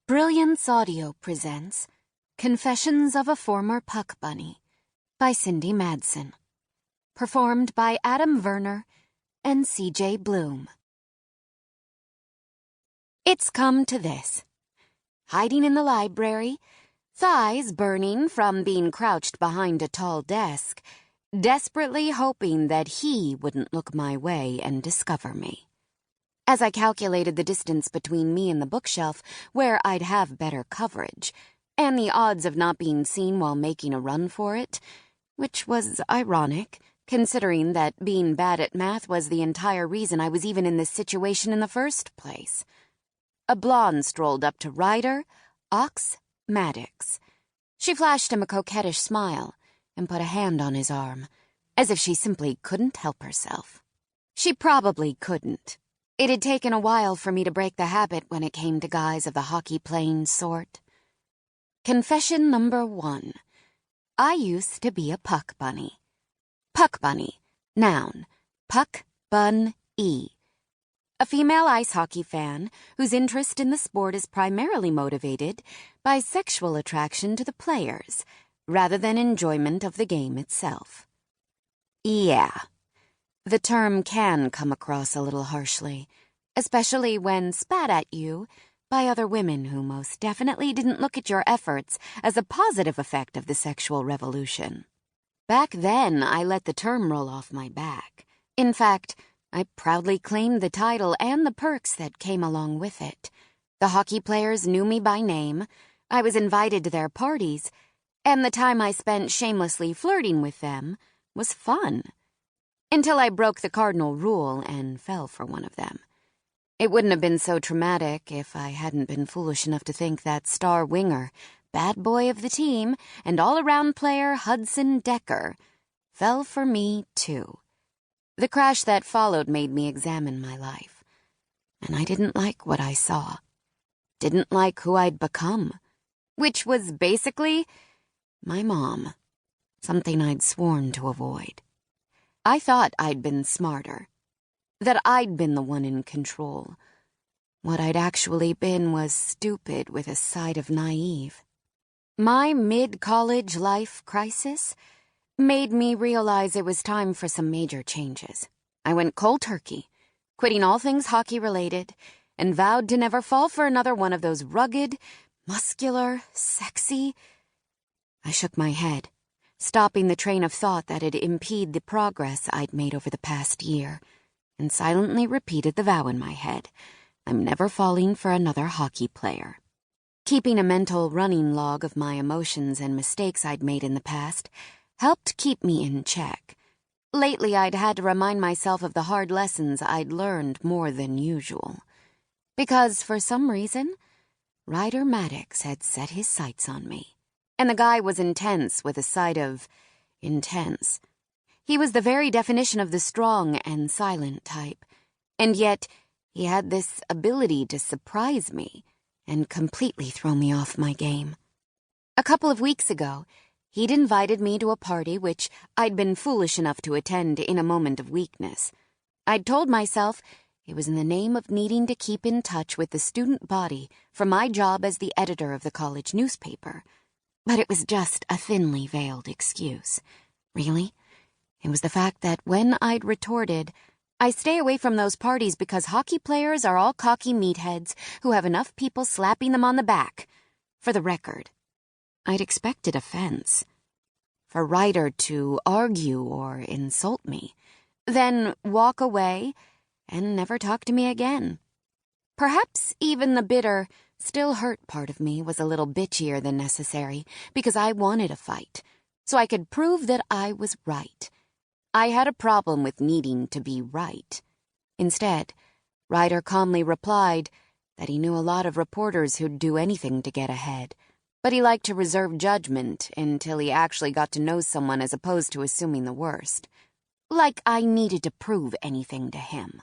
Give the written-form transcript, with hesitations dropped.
Brilliance Audio presents Confessions of a Former Puck Bunny by Cindi Madsen. Performed by Adam Verner and C.J. Bloom. It's come to this. Hiding in the library, thighs burning from being crouched behind a tall desk, desperately hoping that he wouldn't look my way and discover me. As I calculated the distance between me and the bookshelf, where I'd have better coverage, and the odds of not being seen while making a run for it, which was ironic, considering that being bad at math was the entire reason I was even in this situation in the first place. A blonde strolled up to Ryder, Maddox. She flashed him a coquettish smile and put a hand on his arm, as if she simply couldn't help herself. She probably couldn't. It had taken a while for me to break the habit when it came to guys of the hockey-playing sort. Confession number 1. I used to be a puck bunny. Puck bunny, noun, puck bun e. A female ice hockey fan whose interest in the sport is primarily motivated by sexual attraction to the players, rather than enjoyment of the game itself. Yeah. The term can come across a little harshly, especially when spat at you by other women who most definitely didn't look at your efforts as a positive effect of the sexual revolution. Back then, I let the term roll off my back. In fact, I proudly claimed the title and the perks that came along with it. The hockey players knew me by name, I was invited to their parties, and the time I spent shamelessly flirting with them was fun. Until I broke the cardinal rule and fell for one of them. It wouldn't have been so traumatic if I hadn't been foolish enough to think that star winger, bad boy of the team, and all-around player Hudson Decker fell for me, too. The crash that followed made me examine my life, and I didn't like what I saw. Didn't like who I'd become, which was basically my mom, something I'd sworn to avoid. I thought I'd been smarter, that I'd been the one in control. What I'd actually been was stupid with a side of naive. My mid-college life crisis made me realize it was time for some major changes. I went cold turkey, quitting all things hockey-related, and vowed to never fall for another one of those rugged, muscular, sexy... I shook my head, stopping the train of thought that'd impede the progress I'd made over the past year, and silently repeated the vow in my head. I'm never falling for another hockey player. Keeping a mental running log of my emotions and mistakes I'd made in the past helped keep me in check. Lately, I'd had to remind myself of the hard lessons I'd learned more than usual. Because, for some reason, Ryder Maddox had set his sights on me. And the guy was intense with a side of intense. He was the very definition of the strong and silent type, and yet he had this ability to surprise me and completely throw me off my game. A couple of weeks ago, he'd invited me to a party which I'd been foolish enough to attend in a moment of weakness. I'd told myself it was in the name of needing to keep in touch with the student body for my job as the editor of the college newspaper. But it was just a thinly veiled excuse. Really? It was the fact that when I'd retorted, I stay away from those parties because hockey players are all cocky meatheads who have enough people slapping them on the back. For the record, I'd expected offense. For Ryder to argue or insult me, then walk away and never talk to me again. Perhaps even the bitter, still hurt part of me was a little bitchier than necessary because I wanted a fight, so I could prove that I was right. I had a problem with needing to be right. Instead, Ryder calmly replied that he knew a lot of reporters who'd do anything to get ahead, but he liked to reserve judgment until he actually got to know someone as opposed to assuming the worst. Like I needed to prove anything to him.